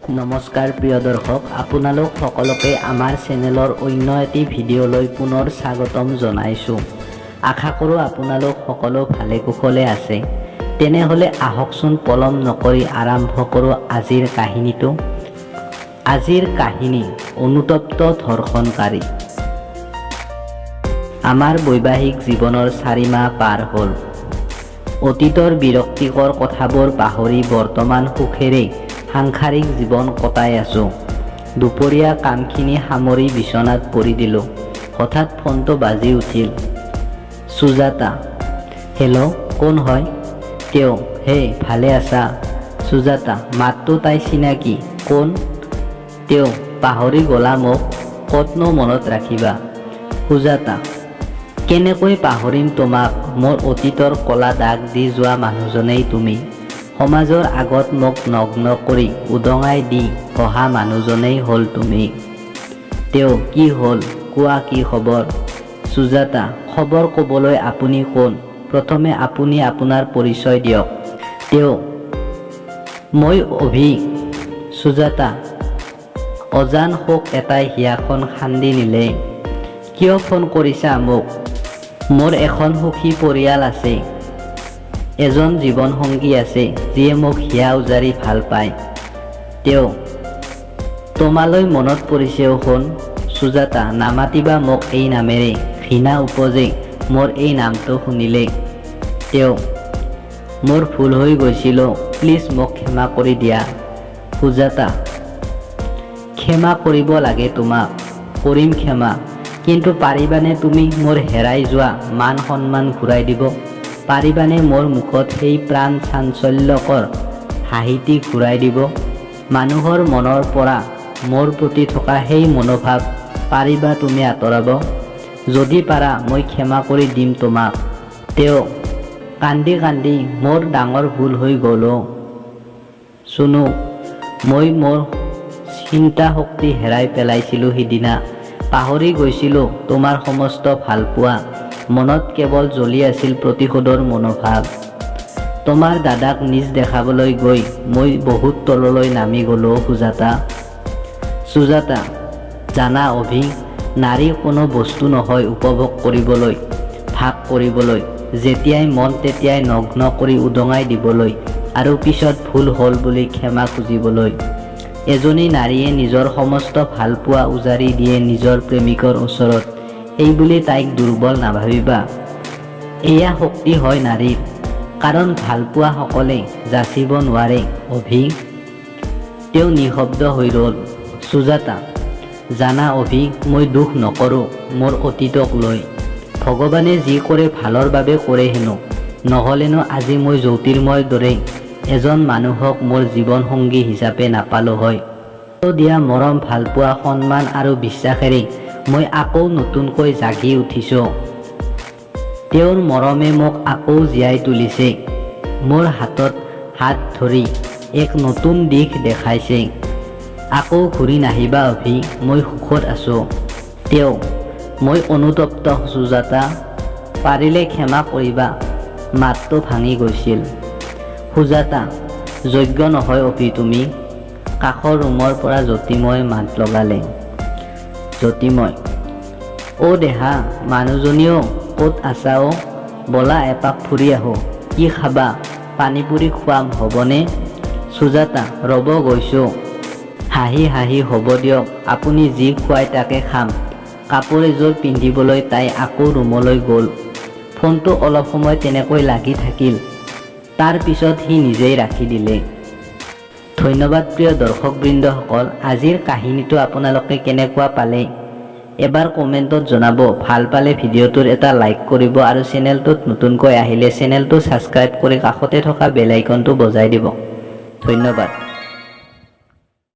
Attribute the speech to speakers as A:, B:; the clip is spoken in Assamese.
A: নমস্কাৰ প্ৰিয় দৰ্শক, আপোনালোক সকলোকে আমাৰ চেনেলৰ অন্য এটি ভিডিঅ'লৈ পুনৰ স্বাগতম জনাইছোঁ। আশা কৰোঁ আপোনালোক সকলো ভালে কুশলে আছে। তেনেহ'লে আহকচোন পলম নকৰি আৰম্ভ কৰোঁ আজিৰ কাহিনীটো। আজিৰ কাহিনী অনুতপ্ত ধৰ্ষণকাৰী। আমাৰ বৈবাহিক জীৱনৰ 4 মাহ পাৰ হ'ল। অতীতৰ বিৰক্তিকৰ কথাবোৰ পাহৰি বৰ্তমান সুখেৰে সাংসাৰিক জীৱন কটাই আছোঁ। দুপৰীয়া কামখিনি সামৰি বিচনাত পৰি দিলোঁ। হঠাৎ ফোনটো বাজি উঠিল। সুজাতা। হেল্ল', কোন হয়? তেওঁ। হে, ভালে আছা? সুজাতা। মাতটো তাই চিনাকি। কোন? তেওঁ। পাহৰি গ'লা মোক? ক'তনো মনত ৰাখিবা? সুজাতা। কেনেকৈ পাহৰিম তোমাক? মোৰ অতীতৰ ক'লা দাগ দি যোৱা মানুহজনেই তুমি। সমাজৰ আগত মোক নগ্ন কৰি উদঙাই দি অহা মানুহজনেই হ'ল তুমি। তেওঁ। কি হ'ল? কোৱা, কি খবৰ? সুজাতা। খবৰ ক'বলৈ আপুনি কোন? প্ৰথমে আপুনি আপোনাৰ পৰিচয় দিয়ক। তেওঁ। মই অভি। সুজাতা। অজান শোক এটাই হিয়াখন খান্দি নিলে। কিয় ফোন কৰিছা মোক? মোৰ এখন সুখী পৰিয়াল আছে। এজন জীৱনসংগী আছে যিয়ে মোক হিয়া উজাৰি ভাল পায়। তেওঁ। তোমালৈ মনত পৰিছে শুন। সুজাতা। নামাতিবা মোক এই নামেৰে, ঘৃণা উপজে মোৰ এই নামটো শুনিলে। তেওঁ। মোৰ ভুল হৈ গৈছিল, প্লিজ মোক ক্ষমা কৰি দিয়া। সুজাতা। ক্ষমা কৰিব লাগে তোমাক? কৰিম ক্ষমা, কিন্তু পাৰিবানে তুমি মোৰ হেৰাই যোৱা মান সন্মান ঘূৰাই দিব? পাৰিবানে মোৰ মুখত সেই প্ৰাণ চাঞ্চল্যকৰ হাঁহিটি ঘূৰাই দিব? মানুহৰ মনৰ পৰা মোৰ প্ৰতি থকা সেই মনোভাৱ পাৰিবা তুমি আঁতৰাব? যদি পাৰা মই ক্ষমা কৰি দিম তোমাক। তেওঁ। কান্দি কান্দি মোৰ ডাঙৰ ভুল হৈ গ'ল। চুনু, মই মোৰ চিন্তা শক্তি হেৰাই পেলাইছিলোঁ সিদিনা। পাহৰি গৈছিলোঁ তোমাৰ সমস্ত ভালপোৱা। মনত কেৱল জ্বলি আছিল প্ৰতিশোধৰ মনোভাৱ। তোমাৰ দাদাক নিজ দেখাবলৈ গৈ মই বহুত তললৈ নামি গ'লোঁ সুজাতা। সুজাতা। জানা অভি, নাৰী কোনো বস্তু নহয় উপভোগ কৰিবলৈ, ভাগ কৰিবলৈ, যেতিয়াই মন তেতিয়াই নগ্ন কৰি উদঙাই দিবলৈ আৰু পিছত ভুল হ'ল বুলি ক্ষমা খুজিবলৈ। এজনী নাৰীয়ে নিজৰ সমস্ত ভালপোৱা উজাৰি দিয়ে নিজৰ প্ৰেমিকৰ ওচৰত। এইবুলি তাইক দুৰ্বল নাভাবিবা। এয়া শক্তি হয় নাৰীৰ, কাৰণ ভালপোৱা সকলে যাচিব নোৱাৰে অভি। তেওঁ নিঃশব্দ হৈ ৰ'ল। সুজাতা। জানা অভি, মই দুখ নকৰোঁ মোৰ অতীতক লৈ। ভগৱানে যি কৰে ভালৰ বাবে কৰে হেনো, নহ'লেনো আজি মই জ্যোতিৰ্ময়ৰ দৰে এজন মানুহক মোৰ জীৱনসংগী হিচাপে নাপালোঁ হয়। দিয়া মৰম, ভালপোৱা, সন্মান আৰু বিশ্বাসেৰে মই আকৌ নতুনকৈ জাগি উঠিছোঁ। তেওঁৰ মৰমে মোক আকৌ জীয়াই তুলিছে। মোৰ হাতত হাত ধৰি এক নতুন দিশ দেখাইছে। আকৌ ঘূৰি নাহিবা অভি, মই সুখত আছোঁ। তেওঁ। মই অনুতপ্ত সুজাতা, পাৰিলে ক্ষমা কৰিবা। মাতটো ভাঙি গৈছিল। সুজাতা। যোগ্য নহয় অভি তুমি। কাষৰ ৰুমৰ পৰা জ্যোতিময় মাত লগালে। জ্যোতিময়। অ' দেহা, মানুহজনীও ক'ত আছা অ'? ব'লা এপাক ফুৰি আহোঁ। কি খাবা? পানীপুৰি খুৱাম, হ'বনে? সুজাতা। ৰ'ব গৈছোঁ। হাঁহি হাঁহি। হ'ব দিয়ক, আপুনি যি খুৱাই তাকে খাম। কাপোৰ এযোৰ পিন্ধিবলৈ তাই আকৌ ৰুমলৈ গ'ল। ফোনটো অলপ সময় তেনেকৈ লাগি থাকিল। তাৰ পিছত সি নিজেই ৰাখি দিলে। ধন্যবাদ প্ৰিয় দৰ্শকবৃন্দসকল। আজিৰ কাহিনীটো আপোনালোকে কেনেকুৱা পালে এবাৰ কমেণ্টত জনাব। ভাল পালে ভিডিঅ'টোৰ এটা লাইক কৰিব আৰু চেনেলটোত নতুনকৈ আহিলে চেনেলটো ছাবস্ক্ৰাইব কৰি কাষতে থকা বেল আইকনটো বজাই দিব। ধন্যবাদ।